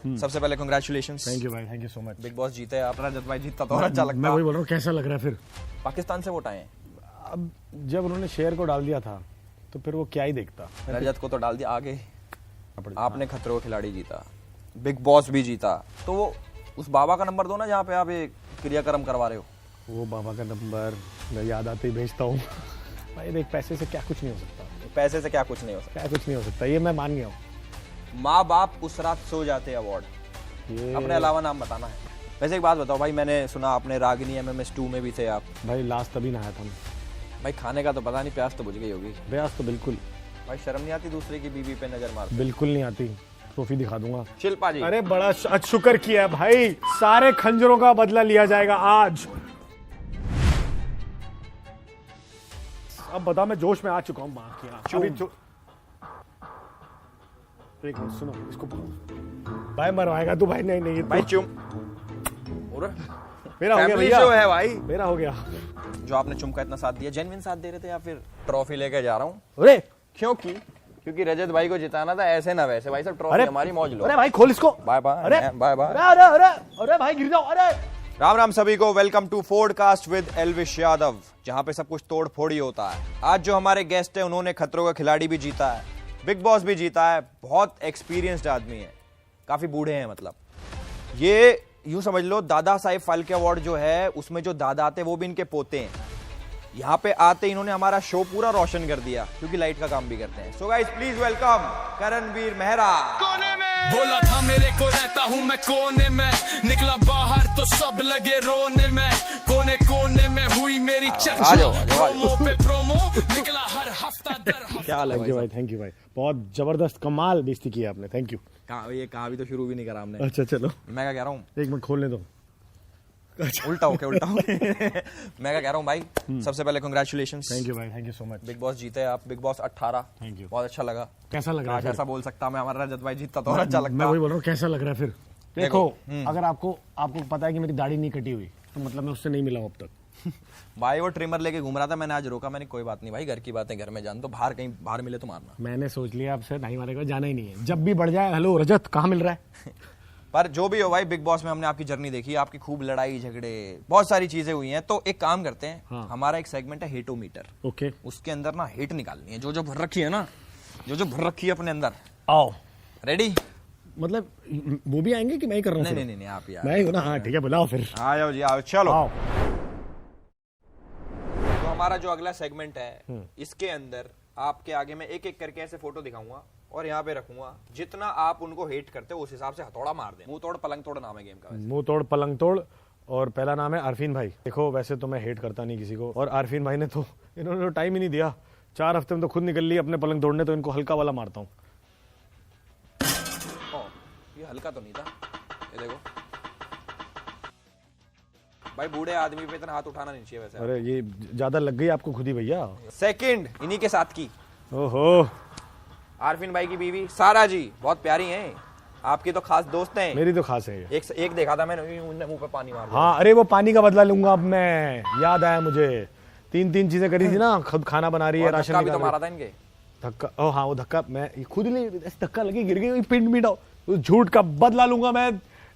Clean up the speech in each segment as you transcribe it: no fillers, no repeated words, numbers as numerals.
सबसे पहले congratulation. Thank you भाई, thank you so much. Big boss जीते आप, रजत भाई जीतता तो और अच्छा लगता। मैं वही बोल रहा हूँ, कैसा लग रहा है फिर? पाकिस्तान से वोट आए हैं। अब जब उन्होंने शेयर को डाल दिया था तो फिर वो क्या ही देखता। रजत को तो डाल दिया आगे, आपने खतरों के खिलाड़ी जीता, बिग बॉस भी जीता, तो वो उस बाबा का नंबर दो ना जहाँ पे आप ये क्रियाक्रम करवा रहे हो। वो बाबा का नंबर मैं याद आते ही भेजता हूँ। भाई देख, पैसे से क्या कुछ नहीं हो सकता। पैसे से क्या कुछ नहीं हो सकता, क्या कुछ नहीं हो सकता, ये मैं मान गया हूँ। माँ बाप उस रात सो जाते अवार्ड, ये अपने अलावा नाम बताना है। वैसे एक बात बताओ भाई, मैंने सुना आपने रागिनी MMS 2 में भी थे आप। भाई लास्ट तभी नहाया था मैं। भाई खाने का तो पता नहीं, प्यास तो बुझ गई होगी। ब्यास तो बिल्कुल। भाई शर्म नहीं आती दूसरे की बीवी पे नजर मार? बिल्कुल नहीं आती, ट्रॉफी दिखा दूंगा। शिल्पा जी, अरे बड़ा शुक्र किया भाई, सारे खंजरों का बदला लिया जाएगा आज। अब बता, मैं जोश में आ चुका हूँ। माँ की अभी एक मिनट सुनो, इसको भाई मरवाएगा तू? भाई नहीं नहीं भाई चुम। मेरा हो गया फैमिली भैया, शो है भाई। मेरा हो गया। जो आपने चुम का इतना साथ दिया, जेन्युइन साथ दे रहे थे या फिर ट्रॉफी लेके जा रहा हूँ? अरे क्योंकि रजत भाई को जिताना था, ऐसे ना वैसे। भाई सब ट्रॉफी हमारी, मौज लो। अरे भाई खोल इसको। Bye bye. अरे बाय बाय। अरे अरे अरे भाई गिर जाओ। अरे राम राम सभी को, welcome to podcast with Elvish Yadav, जहां पे सब कुछ तोड़ फोड़ ही होता है। आज जो हमारे गेस्ट है, उन्होंने खतरों का खिलाड़ी भी जीता है, बिग बॉस भी जीता है, बहुत एक्सपीरियंस्ड आदमी है, काफी बूढ़े हैं। मतलब ये यूं समझ लो, दादा साहेब फाल्के अवार्ड जो है उसमें जो दादा आते हैं वो भी इनके पोते हैं। यहाँ पे आते इन्होंने हमारा शो पूरा रोशन कर दिया, क्योंकि लाइट का काम भी करते हैं। So guys please welcome Karanveer Mehra. बोला था मेरे को रहता हूँ मैं कोने में, निकला बाहर तो सब लगे रोने में, कोने कोने में हुई मेरी चर्चा, प्रोमो पे प्रोमो निकला हर हफ्ता दर हफ्ता। क्या हाल है थैंक यू भाई, थैंक यू भाई, बहुत जबरदस्त कमाल बेइज्जती की आपने, थैंक यू। ये कहा भी तो शुरू भी नहीं करा हमने। अच्छा चलो, मैं क्या कह रहा हूँ, एक मिनट खोलने दो। उल्टा होके मैं क्या कह रहा हूँ भाई, सबसे पहले कांग्रेचुलेशंस। थैंक यू भाई, thank you so much. Big boss जीते आप, बिग बॉस 18। Thank you. बहुत अच्छा लगा। कैसा लग रहा है? ऐसा बोल सकता मैं, हमारा रजत भाई जीतता तो और अच्छा लगता। मैं वही बोल रहा हूँ, कैसा लग रहा है फिर? देखो, देखो, अगर आपको पता है कि मेरी दाढ़ी नहीं कटी हुई, तो मतलब मैं उससे नहीं मिला हूं अब तक। भाई वो ट्रिमर लेके घूम रहा था, मैंने आज रोका, मैंने कोई बात नहीं भाई, घर की बातें घर में जान, तो बाहर कहीं बाहर मिले तो मारना। मैंने सोच लिया आपसे नहीं मारेगा, जाना ही नहीं है। जब भी बढ़ जाए, हेलो रजत कहाँ मिल रहा है? पर जो भी हो भाई, बिग बॉस में हमने आपकी जर्नी देखी, आपकी खूब लड़ाई झगड़े, बहुत सारी चीजें हुई हैं। तो एक काम करते हैं, हाँ। हमारा एक सेगमेंट है हेटोमीटर। ओके, उसके अंदर ना हेट निकालनी है, जो जो भर रखी है ना, जो भर रखी है अपने अंदर। आओ। रेडी? मतलब वो भी आएंगे कि मैं ही कर रहा हूँ? नहीं नहीं नहीं, आप यार मैं ही हूँ ना। हाँ ठीक है, बुलाओ फिर। आ जाओ जी, आओ, चलो। आओ। तो हमारा जो अगला सेगमेंट है, इसके अंदर आपके आगे मैं एक एक करके ऐसे फोटो दिखाऊंगा और यहाँ पे रखूंगा। जितना आप उनको हेट करते हो उस हिसाब से हथौड़ा मार दें। मुंह तोड़ पलंग तोड़ नाम है गेम का। मुंह तोड़ पलंग तोड़, और पहला नाम है आरफीन भाई। देखो वैसे तो मैं हेट करता नहीं किसी को, और आरफीन भाई ने तो इन्होंने टाइम ही नहीं दिया। 4 हफ्ते में तो खुद निकल ली अपने पलंग तोड़ने, तो इनको हल्का वाला मारता हूँ। ये हल्का तो नहीं था, ये देखो भाई, बूढ़े आदमी पे इतना हाथ उठाना नहीं चाहिए वैसे। अरे ये ज्यादा लग गई आपको खुद ही भैया। सेकंड इन्हीं के साथ की, ओहो, आरफीन भाई की बीवी सारा जी, बहुत प्यारी हैं, आपकी तो खास दोस्त हैं। मेरी तो खास है ये। एक देखा था मैंने, मुंह पे पानी मार दिया। हाँ, अरे वो पानी का बदला लूंगा अब मैं, याद आया मुझे। 3 चीजें करी थी ना, खुद खाना बना रही है, और राशन धक्का भी तो निकाल मारा था इनके। धक्का, ओ हाँ वो धक्का मैं खुद ही नहीं, धक्का लगी गिर गई, पिंड मिटा, उस झूठ का बदला लूंगा मैं।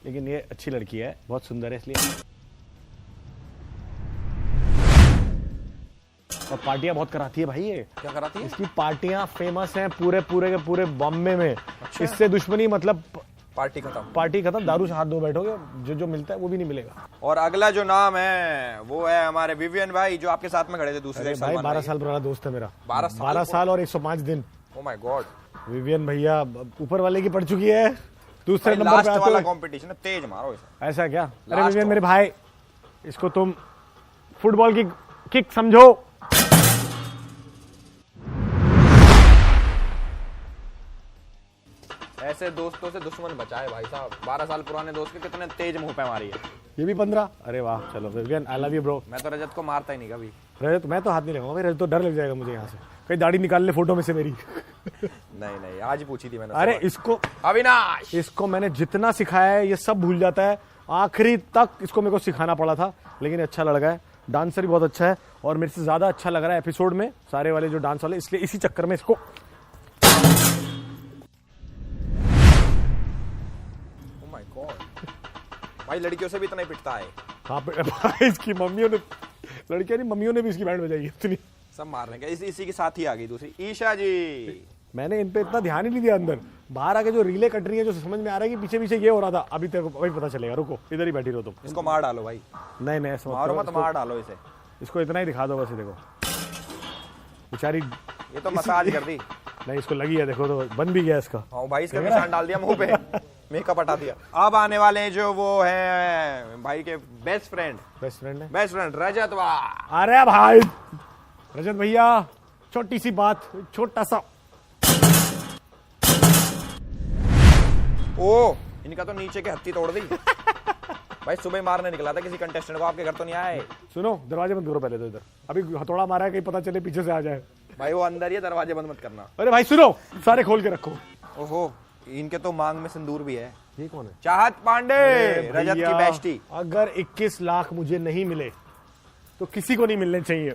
लेकिन ये अच्छी लड़की है, बहुत सुंदर है, इसलिए। और पार्टियां बहुत कराती है भाई ये। क्या कराती है? इसकी पार्टियां फेमस हैं पूरे के पूरे बॉम्बे में। अच्छा। इससे दुश्मनी मतलब पार्टी खत्म। पार्टी खत्म, दारू से हाथ धो बैठोगे, जो मिलता है वो भी नहीं मिलेगा। और अगला जो नाम है वो है हमारे विवियन भाई, जो आपके साथ में खड़े थे दूसरे भाई 12 साल पुराना दोस्त है मेरा। 12 साल और 105 दिन। Oh my God. विवियन भैया ऊपर वाले की पड़ चुकी है, दूसरे भाई नंबर पे लास्ट आते वाला हुए। कंपटीशन है, तेज मारो इसे। ऐसा क्या? अरे लास्ट विवियन हो। मेरे भाई, इसको तुम फुटबॉल की किक समझो। ऐसे दोस्तों से दुश्मन बचाए भाई साहब। 12 साल पुराने दोस्त के कितने तेज मुंह पे मारी है। ये भी 15। अरे वाह, चलो Vivian, I love you bro. मैं तो रजत को मारता ही नहीं कभी। रजत मैं तो हाथ नहीं लगाऊंगा भाई, रजत तो डर लग जाएगा मुझे यहाँ से, कहीं दाढ़ी निकाल ले फोटो में से मेरी। नहीं नहीं, आज ही पूछी थी मैंने। अरे इसको अविनाश, इसको मैंने जितना सिखाया है ये सब भूल जाता है। आखिरी तक इसको मेरे को सिखाना पड़ा था, लेकिन अच्छा लड़का है, डांसर भी बहुत अच्छा है, और मेरे से ज्यादा अच्छा लग रहा है एपिसोड में सारे वाले जो डांस वाले, इसलिए इसी चक्कर में इसको भाई लड़कियों से भी इतना ही पिटता है। हाँ भाई इसकी मम्मियों ने, लड़कियां नहीं मम्मियों ने भी इसकी बैंड बजाई है इतनी। सब मारने का। इसी के साथ ही आ गई दूसरी ईशा जी। मैंने इन पे इतना ध्यान ही नहीं दिया, अंदर बाहर आके जो रीलें कट रही है, जो समझ में आ रहा है कि पीछे पीछे ये हो रहा था, अभी तेरे को वही पता चलेगा। रुको इधर ही बैठी रहो तुम। इसको मार डालो भाई। नहीं नहीं ऐसा मारो मत, मार डालो इसे। इसको इतना ही दिखा दो बस। देखो बेचारी, ये तो मसाज कर दी। नहीं इसको लगी है, देखो तो बन भी गया इसका। हाँ भाई इसका निशान डाल दिया मुंह पे, मेकअप हटा दिया। अब आने वाले हैं जो वो है भाई के बेस्ट फ्रेंड। बेस्ट फ्रेंड है, बेस्ट फ्रेंड रजत। वाह अरे भाई रजत भैया, छोटी सी बात, छोटा सा। ओ इनका तो नीचे के हत्ती तोड़ दी। भाई सुबह मारने निकला था किसी कंटेस्टेंट को, आपके घर तो नहीं आए। सुनो दरवाजे बंद करो पहले तो, इधर अभी हथौड़ा मारा है, कहीं पता चले पीछे से आ जाए। भाई वो अंदर ही है, दरवाजे बंद मत करना। अरे भाई सुनो, सारे खोल के रखो। ओहो इनके तो मांग में सिंदूर भी है। ये कौन है? चाहत पांडे, रजत की भैया, बेस्टी। अगर 21 लाख मुझे नहीं मिले तो किसी को नहीं मिलने चाहिए।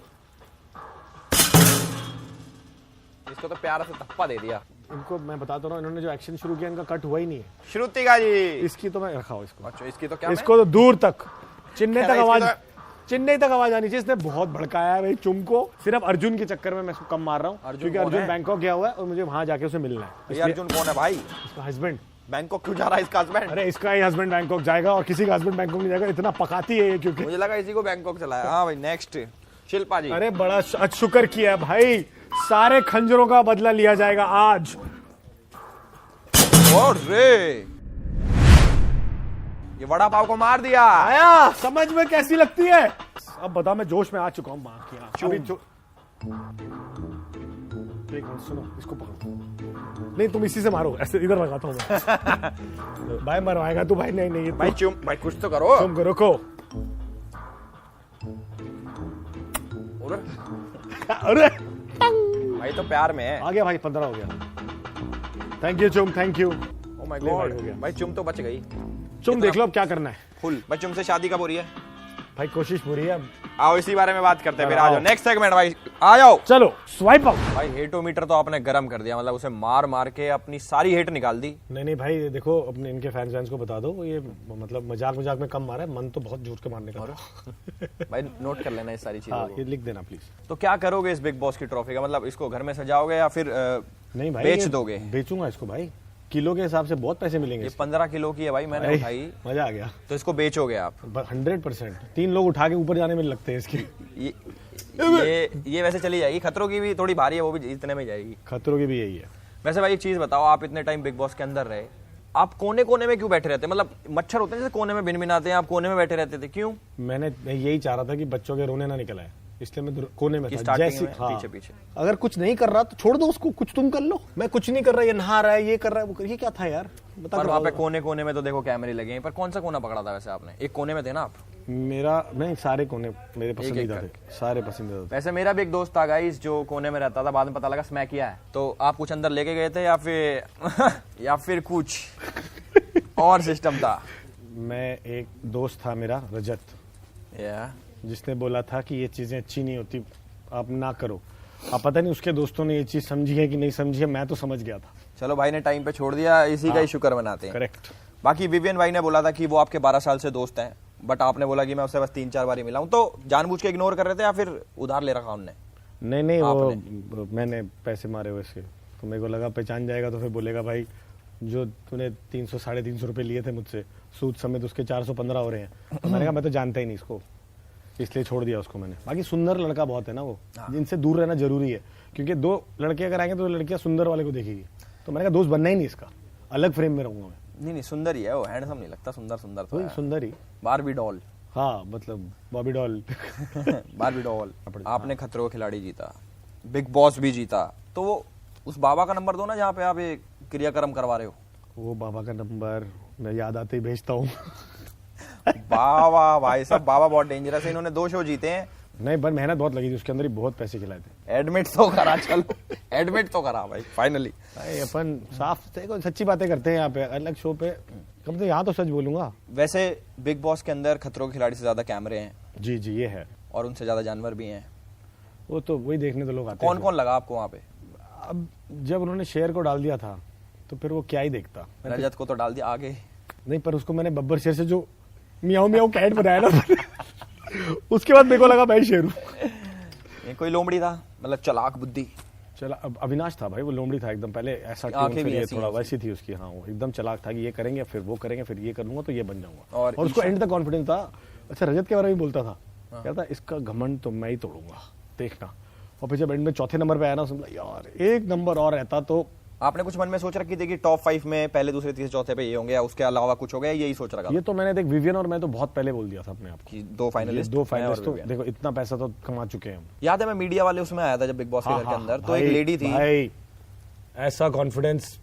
इसको तो प्यारा से थप्पा दे दिया। इनको मैं बताता हूँ, इन्होंने जो एक्शन शुरू किया इनका कट हुआ ही नहीं है। श्रुतिका जी। इसकी तो मैं रखा हूँ इसको। अच्छा इसकी तो क्या इसको तो दूर तक, चेन्नई तक आवाज, इसकी चेन्नई तक आवाज आनी चाहिए। इसने बहुत भड़काया है भाई चुम को, सिर्फ अर्जुन के चक्कर में मैं इसको कम मार रहा हूँ, क्योंकि अर्जुन बैंकॉक गया हुआ है और मुझे वहां जाके उसे मिलना है। ये अर्जुन कौन है भाई? इसका हस्बैंड। बैंकॉक क्यों जा रहा है इसका हस्बैंड? अरे इसका ही हस्बैंड बैंकॉक जाएगा और किसी का हस्बैंड बैंकॉक नहीं जाएगा, इतना पकाती है ये। क्योंकि मुझे लगा इसी को बैंकॉक चलाया। हाँ भाई नेक्स्ट शिल्पा जी। अरे बड़ा शुक्र किया भाई, सारे खंजरों का बदला लिया जाएगा आज। और रे ये वड़ा पाव को मार दिया। आया समझ में कैसी लगती है? अब बता, मैं जोश में आ चुका हूँ। मां किया अभी एक मिनट सुनो, इसको पकड़ो। नहीं तुम इसी से मारो, ऐसे इधर लगाता हूँ मैं। भाई मरवाएगा तू भाई। नहीं नहीं भाई चुम, भाई कुछ तो करो। तुम रुको। अरे भाई तो प्यार में है। आ गया भाई, 15 हो गया। थैंक यू चुम, थैंक यू। ओ माय ले भाई, गॉड हो गया। भाई चुम तो बच गई। चुम देख लो अब क्या करना है। फुल। भाई चुम से शादी कब हो रही है? भाई कोशिश पूरी है। आओ इसी बारे में बात करते हैं। फिर आ आओ। जाओ नेक्स्ट सेगमेंट भाई, आ जाओ। चलो स्वाइप आउट। भाई हेटोमीटर तो आपने गर्म कर दिया, मतलब उसे मार मार के अपनी सारी हेट निकाल दी। नहीं भाई देखो, अपने इनके फैंस को बता दो, ये मतलब मजाक में कम मारा है, मन तो बहुत जोर के मारने का। भाई नोट कर लेना इस सारी चीजों ये लिख देना प्लीज। तो क्या करोगे इस बिग बॉस की ट्रॉफी का? मतलब इसको घर में सजाओगे या फिर नहीं भाई बेच दोगे? बेचूंगा इसको भाई, किलो के हिसाब से बहुत पैसे मिलेंगे। ये 15 किलो की है भाई, मैंने उठाई। मजा आ गया। तो इसको बेचोगे आप? 100%। 3 लोग उठा के ऊपर जाने में लगते हैं इसके। ये वैसे चली जाएगी। खतरों की भी थोड़ी भारी है, वो भी इतने में जाएगी। खतरों की भी यही है। वैसे भाई एक चीज बताओ, आप इतने टाइम बिग बॉस के अंदर रहे, आप कोने कोने में क्यों बैठे रहते? मतलब मच्छर होते हैं जैसे कोने में भिन आते हैं, आप कोने में बैठे रहते थे, क्यों? मैं यही चाह रहा था कि बच्चों के रोने ना निकल आए, इसलिए मैं कोने में था। जैसे पीछे अगर कुछ नहीं कर रहा तो छोड़ दो उसको, कुछ तुम कर लो। मैं कुछ नहीं कर रहा, ये नहा रहा है, ये कर रहा है, वो कर, ये क्या था यार? पर वहाँ पे कोने कोने में तो देखो कैमरे लगे हैं, पर कौन सा कोना पकड़ा था वैसे आपने? एक कोने में थे ना आप? मेरा नहीं, सारे कोने मेरे पसंदीदा थे, सारे पसंदीदा थे। वैसे मेरा भी एक दोस्त था गाइस जो कोने में रहता था, बाद में पता लगा स्मैक किया है। तो आप कुछ अंदर लेके गए थे या फिर कुछ और सिस्टम था? मैं एक दोस्त था मेरा रजत, जिसने बोला था कि ये चीजें अच्छी नहीं होती, आप ना करो। अब पता नहीं उसके दोस्तों ने ये चीज समझी है कि नहीं समझी है, मैं तो समझ गया था। चलो भाई ने टाइम पे छोड़ दिया, इसी का ही शुक्र मनाते हैं। करेक्ट। बाकी विवियन भाई ने बोला था कि वो आपके 12 साल से दोस्त हैं, बट आपने बोला कि मैं उससे बस 3-4 बार ही मिला हूं, तो जानबूझ के इग्नोर कर रहे थे या फिर उधार ले रखा उनने? नहीं वो मैंने पैसे मारे हुए इसके, तो मेरे को लगा पहचान जाएगा तो फिर बोलेगा भाई जो तूने 300-350 रुपए लिए थे मुझसे, सूद समेत उसके 415 हो रहे हैं। तो मैंने कहा मैं तो जानता ही नहीं इसको, इसलिए छोड़ दिया उसको मैंने। बाकी सुंदर लड़का बहुत है ना वो, जिनसे दूर रहना जरूरी है, क्योंकि 2 लड़के अगर आएंगे तो लड़कियां सुंदर वाले को देखेगी। तो मैंने कहा दोस्त बनना ही नहीं इसका, अलग फ्रेम में रहूंगा मैं। नहीं सुंदर ही है वो, हैंडसम नहीं लगता, सुंदर तो सुंदर ही। Barbie doll. हाँ मतलब बॉबी डॉल। Barbie doll. आपने खतरों का खिलाड़ी जीता, बिग बॉस भी जीता, तो वो उस बाबा का नंबर दो ना जहाँ पे आप ये क्रियाक्रम करवा रहे हो। वो बाबा का नंबर मैं याद आते ही भेजता हूँ। बाबा भाई साहब, बाबा बहुत डेंजरस है, इन्होंने 2 शो जीते हैं। नहीं पर मेहनत बहुत लगी थी उसके अंदर ही, बहुत पैसे खिलाए थे। एडमिट तो करा, चलो एडमिट तो करा भाई फाइनली। अपन साफ सच्ची बातें करते हैं यहाँ पे, अलग शो पे कम से यहाँ तो सच बोलूंगा। वैसे बिग बॉस के अंदर खतरों के खिलाड़ी से ज्यादा कैमरे हैं। जी ये है, और उनसे ज्यादा जानवर भी हैं। वो तो वही देखने तो लोग आते हैं। कौन लगा आपको वहाँ पे? अब जब उन्होंने शेर को डाल दिया था तो फिर वो क्या ही देखता। रजत को तो डाल दिया आगे। नहीं पर उसको मैंने बब्बर शेर से जो मियाओ मियाओ कैट बनाया ना उसके बाद मेरे को लगा मैं शेर हूँ। ये कोई लोमड़ी था, मतलब चालाक बुद्धि। चला अब अविनाश था भाई, वो लोमड़ी था एकदम, पहले ऐसा आंखें भी ये ऐसी थोड़ा हैं। वैसी थी उसकी। हाँ वो एकदम चालाक था कि ये करेंगे फिर वो करेंगे फिर ये कर लूंगा तो ये बन जाऊंगा। और और उसको ईशा- एंड तक कॉन्फिडेंस था। अच्छा रजत के बारे में भी बोलता था, कहता इसका घमंड तो मैं ही तोड़ूंगा देखना। और फिर जब एंड में चौथे नंबर पे आया ना उसने बोला यार एक नंबर और रहता तो। आपने कुछ मन में सोच रखी थी कि टॉप 5 में पहले दूसरे तीसरे चौथे पे ये होंगे या उसके अलावा कुछ हो गया, यही सोच रखा था ये तो मैंने देख विवियन और मैं तो बहुत पहले बोल दिया था अपने आप को कि 2 फाइनलिस्ट, दो फाइनलिस्ट तो देखो इतना पैसा तो कमा चुके हैं हम। याद है मैं मीडिया वाले उसमें आया था जब बिग बॉस के घर के अंदर, तो एक लेडी थी। भाई ऐसा कॉन्फिडेंस,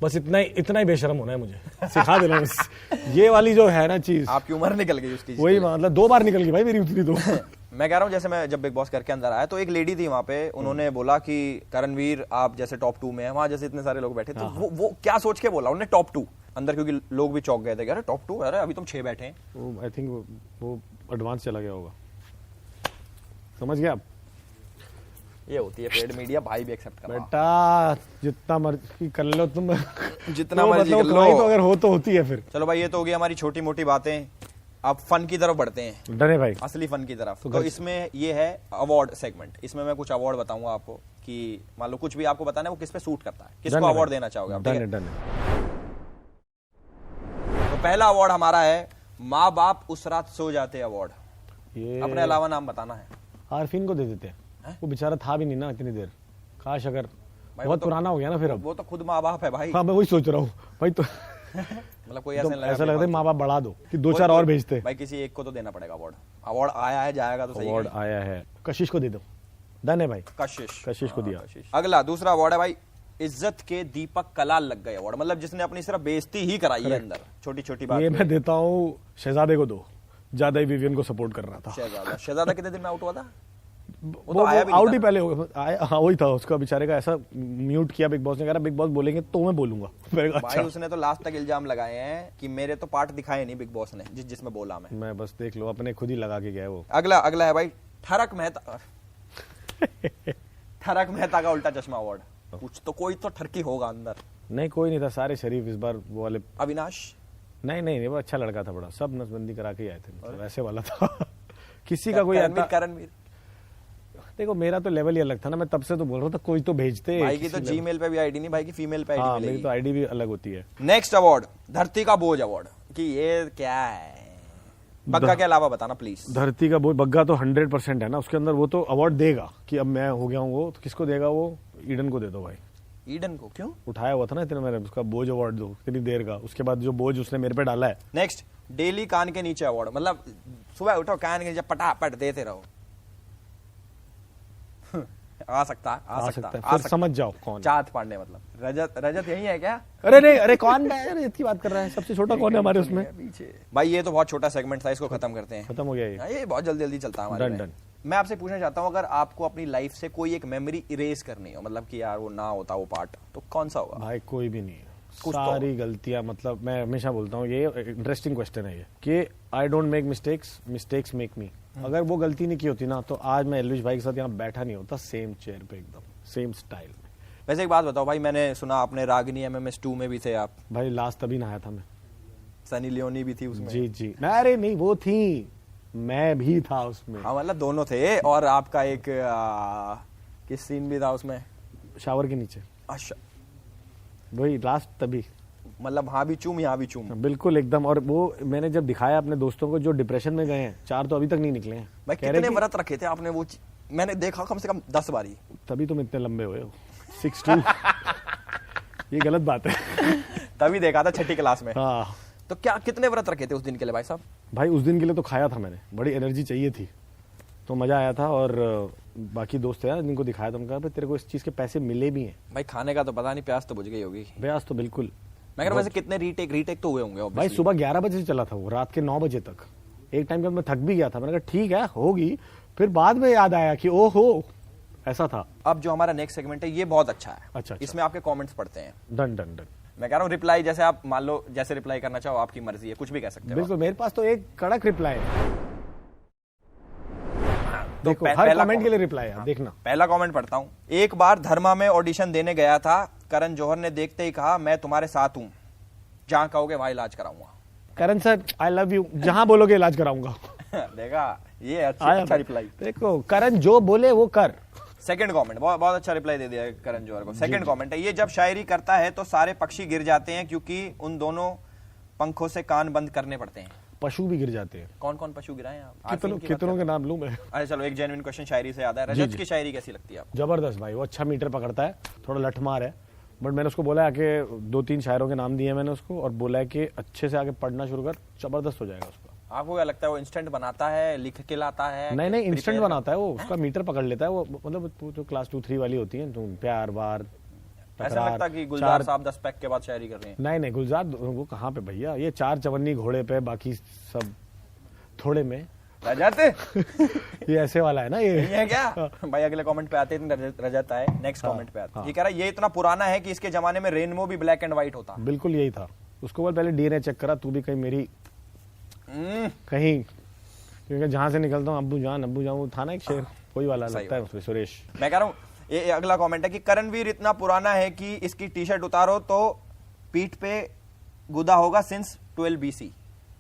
बस इतना ही बेशरम होना है मुझे सिखा देना बस। ये वाली जो है ना चीज, आपकी उम्र निकल गई उसकी। वही मतलब 2 बार निकल गई भाई मेरी उतनी तो। मैं कह रहा हूँ जैसे मैं जब बिग बॉस करके अंदर आया तो एक लेडी थी वहां पे, उन्होंने बोला कि करणवीर आप जैसे टॉप 2 में है, वहां जैसे इतने सारे लोग बैठे, तो वो क्या सोच के बोला उन्होंने टॉप 2 अंदर, क्योंकि लोग भी चौंक गए थे, अरे टॉप 2 अरे अभी तुम 6 बैठे हैं। वो आई थिंक वो एडवांस चला गया होगा, समझ गया आप? ये होती है पेड मीडिया, भाई भी एक्सेप्ट कर रहा बेटा जितना मर्जी कर लो तुम, जितना तो मर्जी मतलब कर कमाई लो। तो अगर हो तो होती है फिर। चलो भाई ये तो हो गई हमारी छोटी मोटी बातें, अब फन की तरफ बढ़ते हैं, डरे भाई असली फन की तरफ। तो इसमें ये है अवार्ड सेगमेंट, इसमें मैं कुछ अवार्ड बताऊंगा आपको कि मान लो कुछ भी आपको बताना है वो किस पे सूट करता है, किसको अवार्ड देना चाहोगे आप, ठीक है? डन है। तो पहला अवार्ड हमारा है माँ बाप उस रात सो जाते अवार्ड। ये अपने अलावा नाम बताना है। आरफीन को दे देते हैं, वो बेचारा था भी नहीं ना इतनी देर, काश अगर भाई बहुत वो तो- पुराना हो गया ना फिर अब। वो तो खुद माँ बाप है भाई, हाँ मैं वही सोच रहा हूँ भाई, तो मतलब कोई तो ऐसा नहीं ऐसा लगता है माँ बाप बढ़ा दो कि कोई 2-4 तो- और भेजते। भाई किसी एक को तो देना पड़ेगा अवार्ड, अवार्ड आया है जाएगा तो सही अवार्ड है। आया है, कशिश को दे दो, डन है भाई, कशिश को दिया। कशिश। अगला दूसरा अवार्ड है भाई इज्जत के दीपक कलाल लग गए अवार्ड, मतलब जिसने अपनी सिर्फ बेइज्जती ही कराई है अंदर, छोटी छोटी बात ये पे। मैं देता हूँ शहजादे को दो, ज्यादा ही विवियन को सपोर्ट कर रहा था। शहजादा कितने दिन में आउट हुआ था? वो तो आया भी नहीं आउट था ही ना। पहले हो गया, आया हाँ वही था, उसका बेचारे का ऐसा म्यूट किया बिग बॉस ने, कह रहा बिग बॉस बोलेंगे तो मैं बोलूंगा। मैंने कहा, भाई अच्छा उसने तो लास्ट तक इल्जाम लगाए हैं कि मेरे तो पार्ट दिखाए नहीं बिग बॉस ने जिसमें बोला मैं बस देख लो अपने खुद ही लगा के गया वो। अगला अगला है भाई ठरक मेहता ठरक मेहता का उल्टा चश्मा अवार्ड। कुछ तो कोई तो ठरकी होगा अंदर। नहीं कोई नहीं था, सारे शरीफ इस बार वो वाले। अविनाश नहीं वो अच्छा लड़का था बड़ा, सब नसबंदी करा के ही आए थे, मतलब ऐसे वाला था किसी का कोई आता। करणवीर देखो मेरा तो लेवल ही अलग था ना, मैं तब से तो बोल रहा था कोई तो भेजते। भाई की तो जीमेल पे भी आईडी नहीं, भाई की फीमेल पे हाँ आईडी मेरी तो आईडी भी अलग होती है। नेक्स्ट अवार्ड धरती का बोझ अवार्ड, कि ये क्या है? बग्गा के अलावा बताना प्लीज। धरती का बोझ बग्गा तो 100% है ना उसके अंदर, वो तो अवार्ड देगा कि अब मैं हो गया हूँ वो, तो किसको देगा वो? ईडन को दे दो भाई। ईडन को क्यों? उठाया हुआ था ना इतने, मैंने उसका बोझ अवार्ड दो इतनी देर का, उसके बाद जो बोझ उसने मेरे पे डाला है। नेक्स्ट डेली कान के नीचे अवार्ड, मतलब सुबह उठो कान के नीचे पटापट देते रहो। आ सकता है फिर समझ जाओ कौन है। चाँद पांडे, मतलब रजत यही है क्या? अरे नहीं अरे कौन है, अरे इतनी बात कर रहा है, सबसे छोटा कौन है हमारे उसमें? पीछे भाई ये तो बहुत छोटा सेगमेंट था, इसको खत्म करते हैं। खत्म हो गया ये। ये बहुत जल्दी जल्दी चलता है हमारे डन में। डन। मैं आपसे पूछना चाहता हूँ अगर आपको अपनी लाइफ से कोई एक मेमोरी इरेज करनी हो, मतलब कि यार वो ना होता वो पार्ट, तो कौन सा होगा? भाई कोई भी नहीं है, कुछ तो सारी गलतियां, मतलब मैं हमेशा बोलता हूँ ये इंटरेस्टिंग क्वेश्चन है ये, कि I don't make mistakes, mistakes make me. अगर वो गलती नहीं की होती ना तो आज मैं एलविश भाई के साथ यहाँ बैठा नहीं होता, सेम चेयर पे एकदम सेम स्टाइल में। वैसे एक बात बताओ भाई, मैंने सुना आपने रागिनी MMS2 में भी थे आप, भाई लास्ट तभी नहाया था मैं। सनी लियोनी भी थी उसमें। जी अरे नहीं वो थी, मैं भी था उसमें। हाँ मतलब दोनों थे, और आपका एक किस सीन भी था उसमें? शावर के नीचे। अच्छा, वही लास्ट तभी, मतलब वहां भी चूम यहाँ भी चूम। बिल्कुल एकदम। और वो मैंने जब दिखाया अपने दोस्तों को जो डिप्रेशन में गए हैं, 4 तो अभी तक नहीं निकले हैं। भाई कह रहे कितने कि- व्रत रखे थे आपने? वो मैंने देखा कम से कम 10 बारी। तभी तुम इतने लंबे हुए हो 6'2". ये गलत बात है। तभी देखा था 6ठी क्लास में। हाँ तो क्या कितने व्रत रखे थे उस दिन के लिए भाई साहब? भाई उस दिन के लिए तो खाया था मैंने, बड़ी एनर्जी चाहिए थी, तो मजा आया था। और बाकी दोस्त है जिनको दिखाया था, उनका तेरे को इस चीज के पैसे मिले भी हैं भाई खाने का तो पता नहीं, प्यास तो बुझ गई होगी। ब्याज तो बिल्कुल। मैं कह रहा हूं, वैसे कितने रीटेक तो हुए होंगे भाई obviously। सुबह 11 बजे से चला था वो, रात के 9 बजे तक। एक टाइम पे मैं थक भी गया था, मैंने कहा ठीक है होगी, फिर बाद में याद आया कि ओहो ऐसा था। अब जो हमारा नेक्स्ट सेगमेंट है ये बहुत अच्छा है। अच्छा। इसमें आपके कमेंट्स पढ़ते हैं। Done done done. मैं कह रहा हूँ रिप्लाई, जैसे आप मान लो जैसे रिप्लाई करना चाहो आपकी मर्जी है, कुछ भी कह सकते हो। बिल्कुल, मेरे पास तो एक कड़क रिप्लाई है। तो देखो हर कमेंट के लिए रिप्लाई है, देखना। पहला कमेंट पढ़ता हूँ। एक बार धर्मा में ऑडिशन देने गया था, करण जौहर ने देखते ही कहा मैं तुम्हारे साथ हूं, जहां कहोगे वहां इलाज कराऊंगा। करण सर आई लव यू, जहाँ बोलोगे इलाज कराऊंगा। देखा, ये अच्छा रिप्लाई। देखो करण जो बोले वो कर। सेकंड कमेंट, बहुत अच्छा रिप्लाई दे दिया करण जौहर को। सेकंड कमेंट है, ये जब शायरी करता है तो सारे पक्षी गिर जाते हैं क्योंकि उन दोनों पंखों से कान बंद करने पड़ते हैं। पशु भी गिर जाते हैं। कौन कौन पशु गिराए आप? कितनों के नाम लूं मैं? अरे चलो, एक जेन्युइन क्वेश्चन शायरी से याद है, रजत की शायरी कैसी लगती है आपको? जबरदस्त भाई, वो अच्छा मीटर पकड़ता है, थोड़ा लठमार है, बट मैंने उसको बोला है कि 2-3 शायरों के नाम दिए मैंने उसको, और बोला है कि अच्छे से आगे पढ़ना शुरू कर, जबरदस्त हो जाएगा उसका। आपको क्या लगता है वो इंस्टेंट बनाता है, लिख के लाता है? नहीं इंस्टेंट बनाता है वो, उसका मीटर पकड़ लेता है वो। मतलब जो क्लास 2-3 वाली होती है, तो प्यार वार, ऐसा लगता कि गुलजार साहब 10 पैक के बाद शायरी कर रहे हैं। नहीं गुलजार वो कहाँ पे भैया, ये 4 चवन्नी घोड़े पे, बाकी सब थोड़े में रजत। ये ऐसे वाला है ना, ये है क्या भाई? अगले कमेंट पे आते हैं, रजत आए, नेक्स्ट कमेंट पे आते हैं। ये कह रहा है ये इतना पुराना है कि इसके जमाने में रेनबो भी ब्लैक एंड व्हाइट होता। बिल्कुल यही था। उसको बोल पहले डीएनए चेक करा, तू भी कहीं मेरी कहीं, क्योंकि जहां से निकलता हूँ अब्बू जान था ना एक शेर, कोई वाला लगता है उसमें सुरेश। मैं कह रहा हूँ ये अगला कमेंट है कि करणवीर इतना पुराना है कि इसकी टी शर्ट उतारो तो पीठ पे गुदा होगा सिंस 12 BC।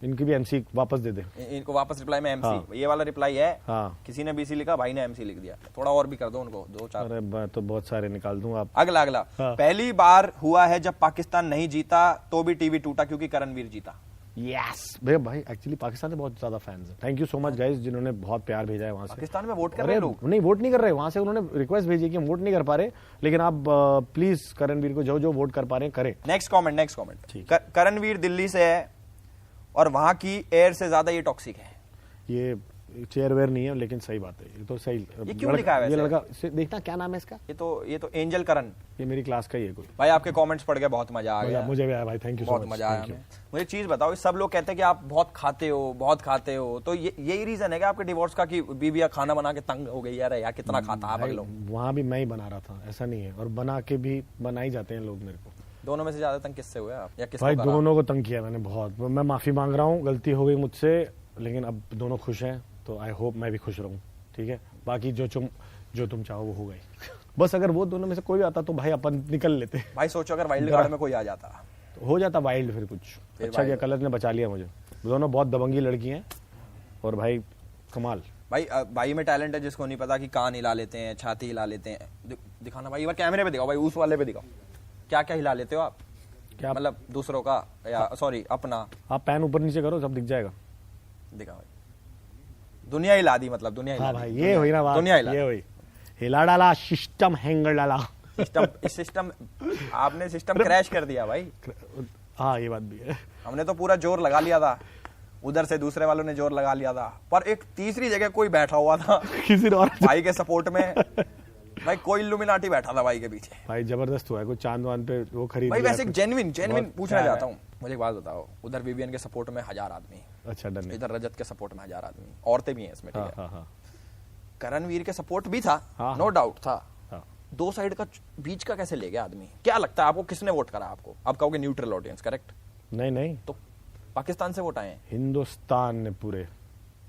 इनकी भी एमसी वापस दे दे, इनको वापस रिप्लाई में एमसी। हाँ। ये वाला रिप्लाई है। हाँ। किसी ने बीसी लिखा, भाई ने एमसी लिख दिया। थोड़ा और भी कर दो उनको, 2-4। अरे मैं तो बहुत सारे निकाल दूं आप। अगला हाँ। पहली बार हुआ है जब पाकिस्तान नहीं जीता तो भी टीवी टूटा क्योंकि करणवीर जीता। यस भैया, भाई एक्चुअली पाकिस्तान से बहुत ज्यादा फैंस हैं। Thank you so much guys जिन्होंने बहुत प्यार भेजा है वहां से। पाकिस्तान में वोट कर रहे लोग? नहीं वोट नहीं कर रहे, वहां से उन्होंने रिक्वेस्ट भेजी कि हम वोट नहीं कर पा रहे, लेकिन आप प्लीज करणवीर को जो वोट कर पा रहे हैं करें। Next comment. करणवीर दिल्ली से है और वहां की एयर से ज्यादा ये टॉक्सिक है। ये चेयर वेयर नहीं है, लेकिन सही बात है, ये तो सही। ये क्यों लिखा है वैसे? ये लड़का देखना क्या नाम है इसका? ये तो एंजल करण। ये मेरी क्लास का ही है कोई। भाई आपके कमेंट्स पढ़ के बहुत मजा आ गया। मुझे भी आया भाई, थैंक यू सो मच। बहुत मजा आया हमें। मुझे चीज बताओ, सब लोग कहते हैं कि आप बहुत खाते हो, तो यही रीजन है कि आपके डिवोर्स का कि बीवियां खाना बना के तंग हो गई? यार कितना खाता आप लोग? वहां भी मैं ही बना रहा था, ऐसा नहीं है, और बना के भी बना ही जाते हैं लोग मेरे को। दोनों में से ज्यादा तंग किससे हुए आप, या किसको? भाई दोनों को तंग किया मैंने बहुत। मैं माफी मांग रहा हूँ, गलती हो गई मुझसे, लेकिन अब दोनों खुश हैं, तो आई होप मैं भी खुश रहूं। ठीक है, बाकी जो तुम चाहो वो हो गई। बस अगर वो दोनों में से कोई आता तो भाई अपन निकल लेते। भाई सोचो अगर वाइल्ड कार्ड में कोई आ जाता तो हो जाता वाइल्ड, फिर कुछ अच्छा किया, कलर ने बचा लिया मुझे। दोनों बहुत दबंगी लड़की हैं और भाई कमाल। भाई में टैलेंट है जिसको नहीं पता कि कान हिला लेते हैं, छाती हिला लेते हैं। दिखाना भाई, एक बार कैमरे पे दिखाओ भाई, उस वाले पे दिखाओ। क्या क्या हिला लेते हो आप? क्या मतलब दूसरों का या सॉरी अपना? आप पैन ऊपर नीचे करो, सब दिख जाएगा। दिखाओ भाई, दुनिया हिला दी, मतलब दुनिया हिला। हाँ भाई, ये हुई ना बात, दुनिया हिला, ये हुई। हिला डाला, सिस्टम हैंगर डाला। सिस्टम आपने सिस्टम क्रैश कर दिया भाई। हाँ ये बात भी है। हमने तो पूरा जोर लगा लिया था, उधर से दूसरे वालों ने जोर लगा लिया था, पर एक तीसरी जगह कोई बैठा हुआ था किसी और भाई के सपोर्ट में। भाई कोई इल्यूमिनाटी बैठा था भाई के पीछे। भाई जबरदस्त हुआ है, कोई चांद वांद पे वो खरीद भाई। वैसे जेन्युइन पूछना चाहता हूँ, मुझे एक बात बताओ, उधर विवियन के सपोर्ट में 1000 आदमी, अच्छा डन, इधर रजत के सपोर्ट में 1000 आदमी, औरतें भी हैं इसमें, ठीक है। करणवीर के सपोर्ट भी था, नो डाउट था। दो साइड का बीच का कैसे ले गया आदमी? क्या लगता है आपको, किसने वोट करा आपको? आप कहोगे न्यूट्रल ऑडियंस, करेक्ट? नहीं तो पाकिस्तान से वोट आए हैं, हिंदुस्तान ने पूरे।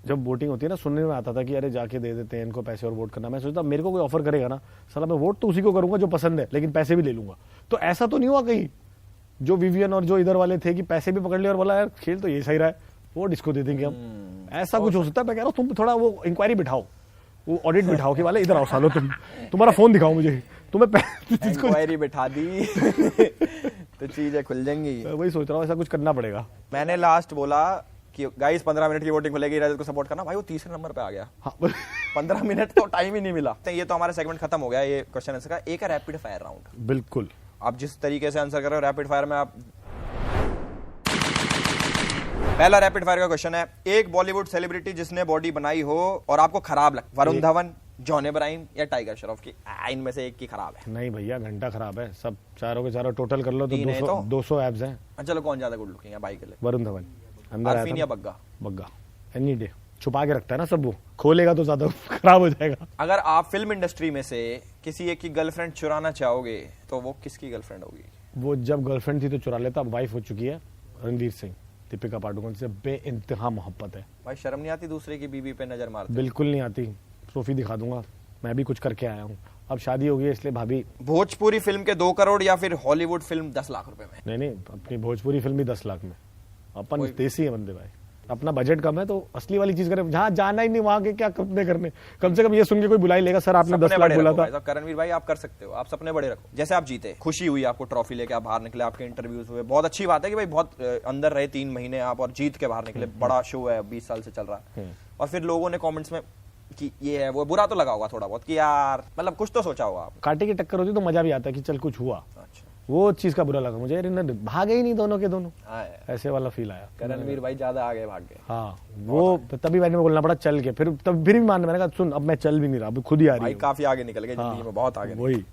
जब वोटिंग होती है ना, सुनने में आता था कि अरे जाके दे देते हैं इनको पैसे और वोट करना। मैं सोचता मेरे को कोई ऑफर करेगा ना, साला मैं वोट तो उसी को करूंगा जो पसंद है, लेकिन पैसे भी ले लूंगा। तो ऐसा तो नहीं हुआ कहीं जो विवियन और जो इधर वाले थे कि पैसे भी पकड़ लिए और बोला यार खेल तो ये सही रहा है, वोट इसको दे देंगे हम। ऐसा कुछ हो सकता है? मैं कह रहा हूँ तुम थोड़ा वो इंक्वायरी बिठाओ, वो ऑडिट बिठाओ कि वाले इधर आओ सालो, तुम्हारा फोन दिखाओ मुझे, तुम्हें इंक्वायरी बिठा दी तो चीजें खुल जाएंगी। वही सोच रहा हूँ, ऐसा कुछ करना पड़ेगा। मैंने लास्ट बोला कि गाइस 15 मिनट की वोटिंग खुलेगी, रजत को सपोर्ट करना। भाई वो तीसरे नंबर पे आ गया। हाँ। 15 मिनट तो टाइम ही नहीं मिला। तो ये तो हमारा सेगमेंट खत्म हो गया, ये क्वेश्चन आंसर का। एक रैपिड फायर राउंड। बिल्कुल, आप जिस तरीके से आंसर कर रहे हो रैपिड फायर में, आप पहला रैपिड फायर का क्वेश्चन है, एक बॉलीवुड सेलिब्रिटी जिसने बॉडी बनाई हो और आपको खराब लगे, वरुण धवन, जॉन इब्राहिम या टाइगर श्रॉफ की, इनमें से एक की खराब है? नहीं भैया, घंटा खराब है। सब चारों के चारों टोटल कर लो तो 200 एब्स हैं। चलो कौन ज्यादा गुड लुकिंग है भाई के लिए? वरुण धवन। अंदर या बग्गा? Bagga any day. छुपा के रखता है ना सब, वो खोलेगा तो ज्यादा खराब हो जाएगा। अगर आप फिल्म इंडस्ट्री में से किसी एक की गर्लफ्रेंड चुराना चाहोगे तो वो किसकी गर्लफ्रेंड होगी? वो जब गर्लफ्रेंड थी तो चुरा लेता, अब वाइफ हो चुकी है। रणवीर सिंह, दीपिका पादुकोण से बेइंतहा मोहब्बत है। भाई शर्म नहीं आती दूसरे की बीवी पे नजर मारते? बिल्कुल नहीं आती, ट्रॉफी दिखा दूंगा, मैं भी कुछ करके आया हूँ। अब शादी हो गई है इसलिए भाभी। भोजपुरी फिल्म के 2 करोड़ या फिर हॉलीवुड फिल्म 10 लाख रुपए में? नहीं, अपनी भोजपुरी फिल्म भी 10 लाख में। अपन देसी है बंदे भाई, अपना बजट कम है तो असली वाली चीज करें, जहाँ जाना ही नहीं वहां के क्या कपड़े करने, कम से कम ये सुन के कोई बुला ही लेगा, सर आपने 10 लाख बोला था। करणवीर भाई आप कर सकते हो, आप सपने बड़े रखो। जैसे आप जीते, खुशी हुई, आपको ट्रॉफी लेके आप बाहर निकले, आपके इंटरव्यूज हुए, बहुत अच्छी बात है कि भाई बहुत अंदर रहे 3 महीने आप और जीत के बाहर निकले, बड़ा शो है, 20 साल से चल रहा है। और फिर लोगों ने कॉमेंट्स में कि ये है वो, बुरा तो लगा होगा थोड़ा बहुत कि यार मतलब कुछ तो सोचा होगा आप। कांटे की टक्कर होती तो मजा भी आता है कि चल कुछ हुआ, अच्छा, वो चीज का बुरा लगा मुझे, यार इन्हें भागे ही नहीं दोनों के दोनों, ऐसे वाला फील आया। करणवीर भाई ज्यादा आगे भाग गए। हाँ, वो तभी मैंने बोलना पड़ा चल के, फिर भी मानने, मैंने कहा सुन अब मैं चल भी नहीं रहा, अब खुद ही आ रही भाई है। काफी आगे निकल गए जिंदगी में, बहुत आगे। वही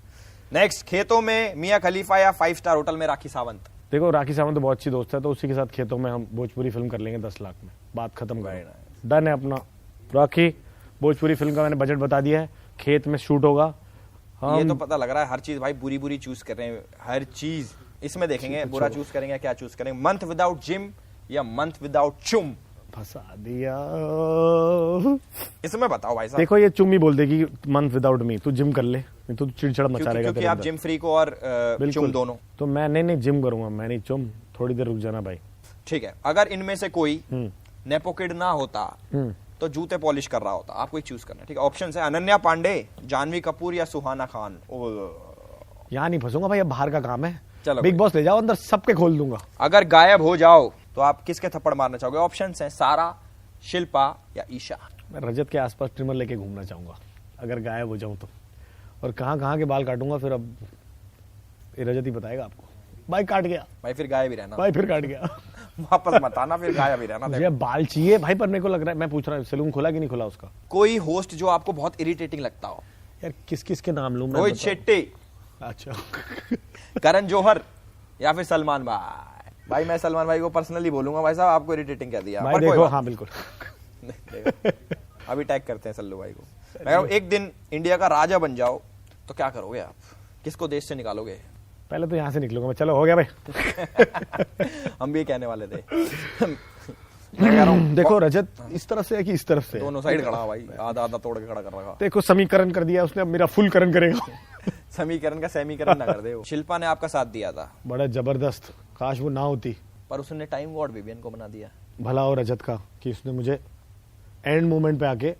नेक्स्ट, खेतों में मियां खलीफा या 5 स्टार होटल में राखी सावंत? देखो राखी सावंत तो बहुत अच्छी दोस्त है, तो उसी के साथ खेतों में हम भोजपुरी फिल्म कर लेंगे 10 लाख में, बात खत्म करें, डन है अपना। राखी भोजपुरी फिल्म का मैंने बजट बता दिया है, खेत में शूट होगा। ये तो पता लग रहा है हर चीज भाई बुरी बुरी चूज कर रहे हैं, हर चीज इसमें देखेंगे, बुरा चूज करेंगे, क्या चूज करेंगे? मंथ विदाउट जिम या मंथ विदाउट चुम? फंसा दिया इसमें बताओ भाई साहब। देखो ये चुम ही बोल देगी मंथ विदाउट मी, तू जिम कर ले, नहीं तो चिड़चिड़ मचा रहेगा क्योंकि आप जिम फ्री को और चुम दोनों। तो मैं नहीं जिम करूंगा, मैं नहीं चुम, थोड़ी देर रुक जाना भाई। ठीक है, अगर इनमें से कोई नेपो किड ना होता तो जूते पॉलिश कर रहा होता, आपको एक चूज करना है, ठीक है? ऑप्शन है अनन्या पांडे, जानवी कपूर या सुहाना खान। यहाँ नहीं फंसूंगा भाई, अब बाहर का काम है, चलो बिग बॉस ले जाओ अंदर, सबके खोल दूंगा। अगर गायब हो जाओ तो आप किसके थप्पड़ मारना चाहोगे? ऑप्शंस हैं सारा, शिल्पा या ईशा। मैं रजत के आसपास ट्रिमर लेके घूमना चाहूंगा अगर गायब हो जाऊं तो, और कहाँ कहाँ के बाल काटूंगा फिर अब ये रजत ही बताएगा आपको। भाई काट गया भाई, फिर गायब ही रहना भाई, फिर काट गया वापस मत आना, फिर गायब ही रहना। मुझे बाल चाहिए भाई, पर मेरे को लग रहा है, मैं पूछ रहा हूँ सैलून खुला कि नहीं खुला उसका? कोई होस्ट जो आपको बहुत इरिटेटिंग लगता हो? यार किस किस के नाम लूं मैं? रोहित शेट्टी, अच्छा करण जौहर या फिर सलमान भाई? भाई मैं सलमान भाई को पर्सनली बोलूंगा, भाई साहब आपको इरिटेटिंग कह दिया भाई, देखो हाँ बिल्कुल अभी टैग करते हैं सल्लू भाई को। मैं कह रहा हूं, एक दिन इंडिया का राजा बन जाओ तो क्या करोगे आप? किसको देश से निकालोगे? पहले तो यहाँ से निकलूंगा मैं, चलो हो गया भाई हम भी कहने वाले थे मैं कह रहा हूं, देखो रजत इस तरफ से है कि इस तरफ से? दोनों साइड खड़ा भाई, आधा आधा तोड़ के खड़ा कर रखा। देखो समीकरण कर दिया उसने, अब मेरा फुल करण करेगा समीकरण का सेमीकरण ना कर दे। शिल्पा ने आपका साथ दिया था, बड़ा जबरदस्त, काश वो ना होती, पर उसने टाइम गॉड विवियन को बना दिया। भला हो रजत का कि उसने मुझे एंड मोमेंट पे आके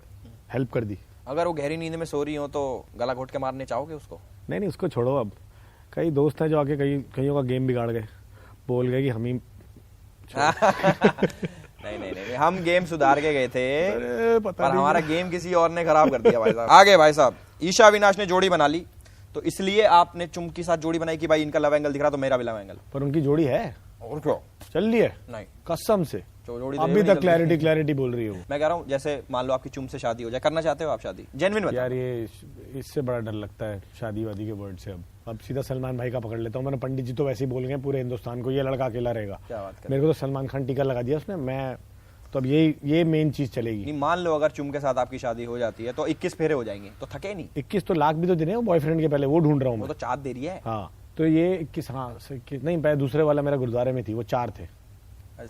हेल्प कर दी। अगर वो गहरी नींद में सो रही हो तो गला घोट के मारने चाहोगे उसको? नहीं उसको छोड़ो, अब कई दोस्त हैं जो आके कईयों का गेम बिगाड़ गए, बोल गए कि हम ही नहीं, हम गेम सुधार के गए थे, पता पर हमारा गेम किसी और ने खराब कर दिया भाई साहब। आगे भाई साहब, ईशा अविनाश ने जोड़ी बना ली, तो इसलिए आपने चुम के साथ जोड़ी बनाई कि भाई इनका लव एंगल दिख रहा तो मेरा भी लव एंगल। पर उनकी जोड़ी है और क्यों चल रही है? नहीं, कसम से जोड़ी अभी तक क्लैरिटी बोल रही हो। मैं कह रहा हूँ जैसे मान लो आपकी चुम से शादी हो जाए, करना चाहते हो आप शादी? जेन्युइन बताओ यार, ये इससे बड़ा डर लगता है शादी वादी के वर्ड से। अब सीधा सलमान भाई का पकड़ लेता हूँ। मैंने पंडित जी तो वैसे ही बोल गए पूरे हिंदुस्तान को, ये लड़का अकेला रहेगा। क्या बात कर, मेरे को तो सलमान खान टीका लगा दिया उसने, मैं तो अब ये मेन चीज चलेगी। नहीं, मान लो अगर चुम के साथ आपकी शादी हो जाती है तो 21 फेरे हो जाएंगे, तो थके नहीं? 21 तो लाख भी तो देने बॉयफ्रेंड के, पहले वो ढूंढ रहा हूँ वो तो चाँद दे रही है। हाँ तो ये 21, हाँ नहीं, पहले दूसरे वाला मेरा गुरुद्वारे में थी, वो 4 थे,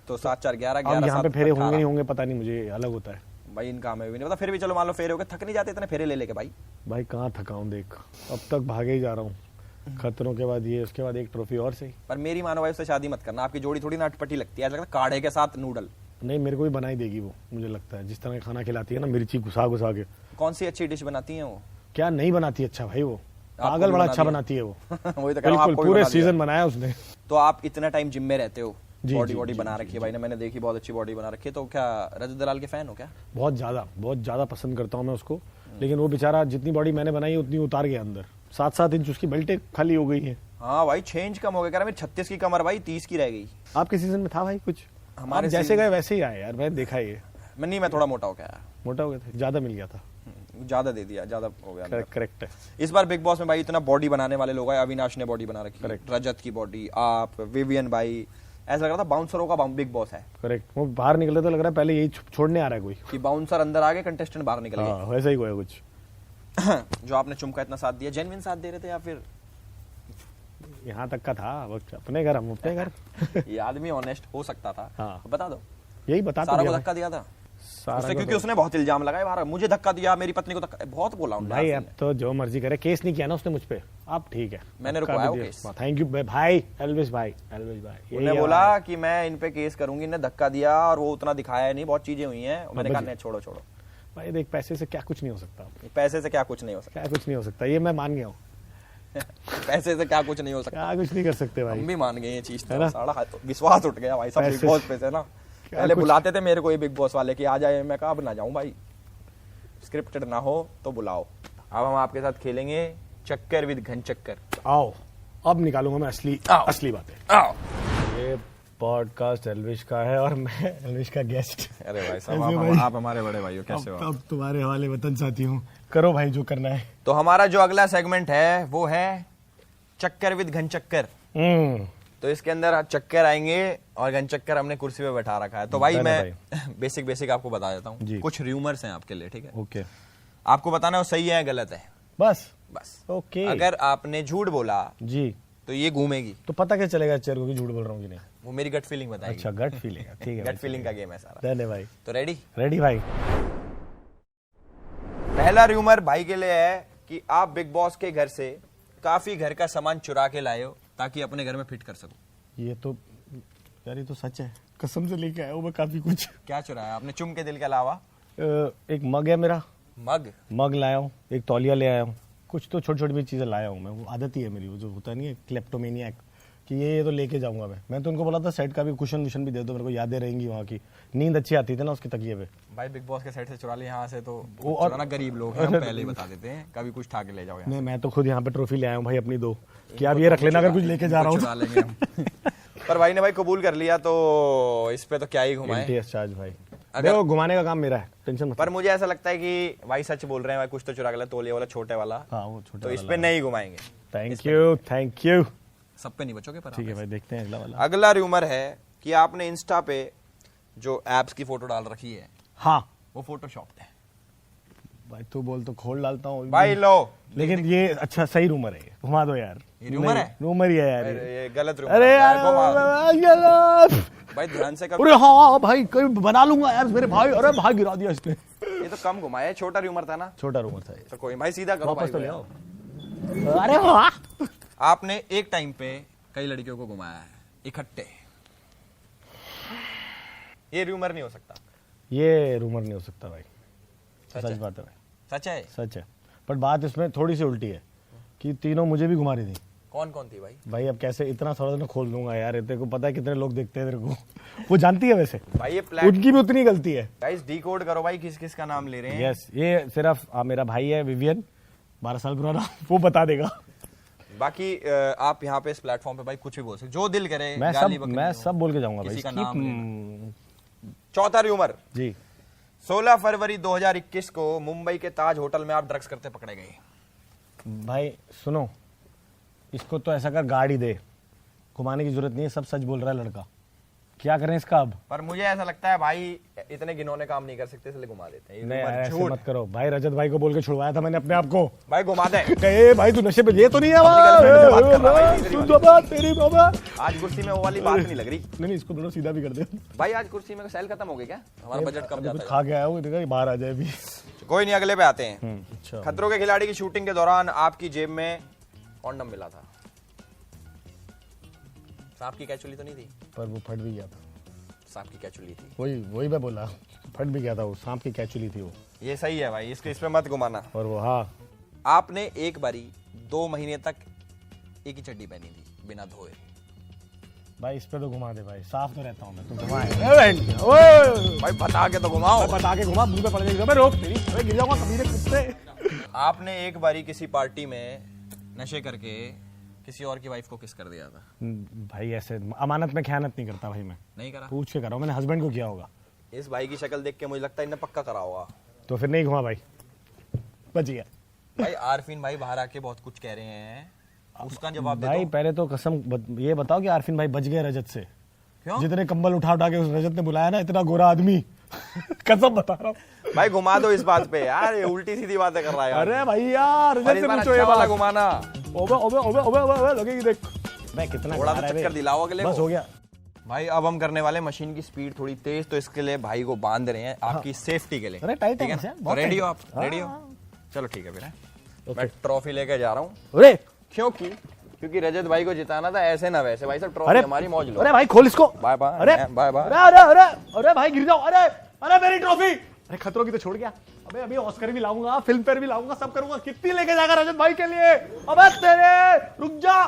तो 7 4 11 अब यहाँ पे फेरे होंगे नहीं होंगे पता नहीं, मुझे अलग होता है भाई, इनका हमें भी नहीं पता। फिर भी चलो मान लो फेरे हो गए, थक नहीं जाते इतने फेरे ले लेके? भाई कहाँ थकाऊं, देख अब तक भागे ही जा रहा हूँ, खतरों के बाद ये, उसके बाद एक ट्रॉफी और सही। पर मेरी मानो भाई उससे शादी मत करना, आपकी जोड़ी थोड़ी ना अटपटी लगती है, लगता है काढ़े के साथ नूडल। नहीं, मेरे को भी बनाई देगी वो, मुझे लगता है, जिस तरह खाना खिलाती है ना, मिर्ची घुसा घुसा के। कौन सी अच्छी डिश बनाती है वो? क्या नहीं बनाती अच्छा भाई, वो पागल बड़ा अच्छा बनाती है वो वही तो कह रहा हूं, बिल्कुल पूरे सीजन बनाया उसने। तो आप इतना टाइम जिम में रहते हो, बॉडी बॉडी बना रखी है भाई ने, मैंने देखी, बहुत अच्छी बॉडी बना रखी है, तो क्या रजत दलाल के फैन हो क्या? बहुत ज्यादा पसंद करता हूँ मैं उसको, लेकिन वो बेचारा जितनी बॉडी मैंने बनाई उतनी उतार गया अंदर, 7-7 इंच उसकी बेल्टें खाली हो गई है। हाँ भाई, चेंज कम हो गया, कह रहा मेरी 36 की कमर भाई 30 की रह गई। आपके सीजन में था भाई कुछ? हमारे जैसे गए वैसे ही आए यार, मैंने देखा ये। मैं थोड़ा मोटा हो गया। मोटा हो गया था, ज्यादा मिल गया था, ज्यादा दे दिया, ज्यादा हो गया। करेक्ट है। इस बार बिग बॉस में भाई इतना बॉडी बनाने वाले लोग हैं, अविनाश ने बॉडी बना रखी है, रजत की बॉडी, आप, विवियन भाई, ऐसा लग रहा था बाउंसरों का बिग बॉस है। करेक्ट, वो बाहर निकले तो लग रहा है पहले यही छोड़ने आ रहा है कोई, कि बाउंसर अंदर आ गए, कंटेस्टेंट बाहर निकल गए। वैसा ही हुआ है कुछ। जो आपने चुम का इतना साथ दिया, जेन्युइन साथ दे रहे थे या फिर यहाँ तक का था? अपने घर, हम अपने घर ये आदमी ऑनेस्ट हो सकता था। हाँ। बता दो, यही बता सारा को धक्का दिया था? उससे, क्योंकि उसने बहुत इल्जाम लगाए बाहर, मुझे धक्का दिया, मेरी पत्नी को धक्का, बहुत बोला उन्होंने। भाई अब तो जो मर्जी करे, केस नहीं किया ना उसने मुझ पे, अब ठीक है, मैंने रुकवाया वो केस। थैंक यू भाई एल्विश भाई, एल्विश भाई। उन्होंने बोला कि मैं इन पे केस करूंगी, इन्हें धक्का दिया और वो उतना दिखाया नहीं, बहुत चीजें हुई हैं। मैंने कहा नहीं, छोड़ो छोड़ो भाई, देख पैसे से क्या कुछ नहीं हो सकता, पैसे से क्या कुछ नहीं हो सकता, क्या कुछ नहीं हो सकता, ये मैं मान गया हूँ। पैसे से क्या कुछ नहीं हो सकता, क्या कुछ नहीं कर सकते भाई, हम भी मान गए ये चीज, तो सारा विश्वास उठ गया भाई सब बिग बॉस पे से ना। क्या पहले कुछ- बुलाते थे मेरे को ये बिग बॉस वाले कि आ जाए, मैं कहा अब ना जाऊं भाई, स्क्रिप्टेड ना हो तो बुलाओ। अब हम आपके साथ खेलेंगे चक्कर विद घन चक्कर। आओ अब निकालूंगा मैं असली आओ। असली बातें। आओ। ये पॉडकास्ट एल्विश का है और मैं एल्विश का गेस्ट। अरे भाई ऐसे साहब, भाई। आप हमारे बड़े भाई हो, कैसे हो? अब तुम्हारे हवाले वतन साथी हूँ, करो भाई जो करना है। तो हमारा जो अगला सेगमेंट है वो है चक्कर विद घन चक्कर। तो इसके अंदर चक्कर आएंगे और घन चक्कर हमने कुर्सी पे बैठा रखा है। तो भाई मैं बेसिक आपको बता देता हूँ, कुछ र्यूमर्स हैं आपके लिए, ठीक है? ओके, आपको बताना है वो सही है गलत है, बस बस। ओके, अगर आपने झूठ बोला जी तो ये घूमेगी, तो पता क्या चलेगा चेयर को कि झूठ बोल रहा हूँ कि नहीं? वो मेरी गट फीलिंग बताएगी। अच्छा, गट फीलिंग है, ठीक है, गट फीलिंग का गेम है सारा। डन है भाई, तो रेडी? रेडी भाई। पहला र्यूमर भाई के लिए है कि आप बिग बॉस के घर से काफी घर का सामान चुरा के लाए हो ताकि अपने घर में फिट कर सको। ये तो यार ये तो सच है, कसम से लेके आया हूँ मैं काफी कुछ। क्या चुराया आपने चुम के दिल के अलावा? एक मग है मेरा, मग लाया हूँ, एक तौलिया ले आया हूँ, कुछ तो छोटी छोटी भी चीजें लाया हूँ मैं, वो आदत ही है मेरी, वो जो होता नहीं है क्लेप्टोमेनियक, कि ये तो लेके जाऊंगा मैं तो उनको बोला था सेट का भी कुशन वुशन भी दे दो, मेरे को यादें रहेंगी वहाँ की, नींद अच्छी आती थी ना उसके तकिए पे। भाई बिग बॉस के सेट से चुरा ले यहाँ से तो वो और- चुराना, गरीब लोग हैं, हम पहले ही बता देते हैं, कभी कुछ ठाके ले जाओ यहाँ। नहीं, मैं तो खुद यहाँ पे ट्रॉफी ले आया हूँ भाई अपनी 2, कि आप ये रख लेना अगर कुछ लेके जा रहा हूँ। चुरा लेंगे हम। पर भाई ने भाई कबूल कर लिया तो इस पे तो क्या ही घुमाए। LTS चार्ज भाई, अगर- देखो घुमाने का काम मेरा है, टेंशन मत। पर मुझे ऐसा लगता है कि भाई सच बोल रहे हैं भाई, कुछ तो चुरा के लाए, तौलिया वाला छोटे वाला, हाँ वो छोटा तो इस पे नहीं घुमाएंगे। Thank you. सब पे नहीं बचोगे पर ठीक है भाई, देखते हैं अगला वाला। अगला र्यूमर है कि आपने इंस्टा पे जो एप्स की फोटो डाल रखी है हाँ वो फोटोशॉप है। भाई तू बोल तो खोल डालता हूँ भाई लो, लेकिन ये अच्छा सही रूमर है, घुमा दो यार। ये रूमर है? रूमर ही है यार ये गलत रूमर अरे है, यार घुमा। भाई ध्यान से अरे हाँ भाई कभी बना लूंगा यार मेरे भाई, अरे भाई गिरा दिया इसने। ये तो कम घुमाया, छोटा रूमर था ना, छोटा रूमर था ये, तो कोई भाई सीधा करो वापस तो भाई। ले आओ। अरे वाह, आपने एक टाइम पे कई लड़कियों को घुमाया है इकट्ठे, ये रूमर नहीं हो सकता। ये रूमर नहीं हो सकता भाई, सच सच है? बात है भाई, सच है? सच है। पर बात इसमें थोड़ी सी उल्टी है कि तीनों मुझे भी घुमा रही थी। कौन कौन थी भाई? भाई अब कैसे इतना सारा तो खोल दूंगा यार, तेरे को पता है कितने लोग देखते हैं तेरे को, वो जानती है वैसे, भाई ये प्लान, उनकी भी उतनी गलती है। गाइस डिकोड करो भाई किस किस का नाम ले रहे हैं। यस, ये सिर्फ मेरा भाई है विवियन, 12 साल पुराना, वो बता देगा। बाकी आप यहाँ पे इस प्लेटफॉर्म पे भाई कुछ भी बोल सकते, जो दिल करे, मैं गाली सब बकरी मैं हो, सब बोल के जाऊंगा भाई। किसी का इसकी- नाम चौथा र्यूमर, जी 16 फरवरी 2021 को मुंबई के ताज होटल में आप ड्रग्स करते पकड़े गए। भाई सुनो, इसको तो ऐसा कर गाड़ी दे, घुमाने की जरूरत नहीं है, सब सच बोल रहा है लड़का, क्या करें इसका अब? पर मुझे ऐसा लगता है भाई इतने घिनौने काम नहीं कर सकते, इसलिए घुमा देते हैं। ये नहीं rumor यार, ऐसे झूठ। मत करो भाई, रजत भाई को बोल के छुड़वाया था मैंने अपने आप को। भाई घुमा दे। ए भाई तू नशे पे, ये तो नहीं है अपनी girlfriend से बात कर रहा है भाई, सुन तो बात तेरी बाबा। आज कुर्सी में वो वाली बात नहीं लग रही नहीं इसको दोनों सीधा भी कर दे। भाई। आज कुर्सी में सेल खत्म हो गई क्या? हमारा बजट कम कुछ जाता खा के आया हूँ, देखा बाहर आ जाए अभी। है। कोई नहीं, अगले पे आते हैं। अच्छा, खतरों के खिलाड़ी की शूटिंग के दौरान आपकी जेब में कॉन्डम मिला था, सांप की कैचुली तो नहीं थी? पर वो फट भी गया था, सांप की कैचुली थी। वही मैं बोला, फट भी गया था, वो सांप की कैचुली थी वो। ये सही है भाई, इसको इस पे मत घुमाना। और वो हाँ, आपने एक बारी 2 महीने तक एक ही चड्डी पहनी थी बिना धोए। भाई इस पे तो घुमा दे भाई, साफ तो रहता हूँ मैं, तू घुमाए भाई बता के तो घुमाओ। बता के घुमा, मुंह पे पड़ जाएगी, मैं रोक तेरी, अरे गिर जाऊंगा कभी कुत्ते। आपने एक बारी किसी पार्टी में नशे करके किसी और की वाइफ को किस कर दिया था? भाई ऐसे अमानत में ख़यानत नहीं करता भाई, मैं नहीं करा? पूछ के कर रहा हूँ, मैंने हस्बैंड को किया होगा। इस भाई की शक्ल देख के मुझे लगता है इन्हें पक्का करा होगा। तो फिर नहीं घुमा भाई, बच गया भाई आरफीन भाई बाहर आके बहुत कुछ कह रहे हैं, उसका जवाब दे भाई। दो। पहले तो कसम ये बताओ कि आरफिन भाई बच गए रजत से। क्यों? जितने कंबल उठा उठा के उस रजत ने बुलाया ना, इतना गोरा आदमी, कसम बता रहा हूँ। भाई घुमा दो इस बात पे यार, ये उल्टी सीधी बातें कर रहा है यार। अरे भाई यार, और रजत इस से बार पूछो अच्छा ये वाला बात। घुमाना, ओबे ओबे ओबे ओबे ओबे लगेगी देख, मैं कितना थोड़ा गा सा रहा है चक्कर बे। दिलाओ अगले बस को। हो गया। भाई अब हम करने वाले मशीन की स्पीड थोड़ी तेज, तो इसके लिए भाई को बांध रहे हैं आपकी सेफ्टी के लिए। अरे टाइट ठीक है है ना? ना? रेडी हो आप? रेडी हो? चलो ठीक है फिर मैं ट्रॉफी लेके जा रहा हूँ। अरे क्योंकि रजत भाई को जिताना था, ऐसे ना वैसे। भाई साहब ट्रॉफी हमारी मौज लो। अरे भाई खोल इसको। Bye bye. अरे बाय बाय। अरे अरे अरे अरे भाई गिर जाओ। अरे अरे मेरी ट्रॉफी। अरे खतरों की तो छोड़ गया। अबे अभी ऑस्कर भी लाऊंगा, फिल्म फेयर भी लाऊंगा, सब करूंगा। कितनी लेके जाएगा रजत भाई के लिए? अबे तेरे रुक जा।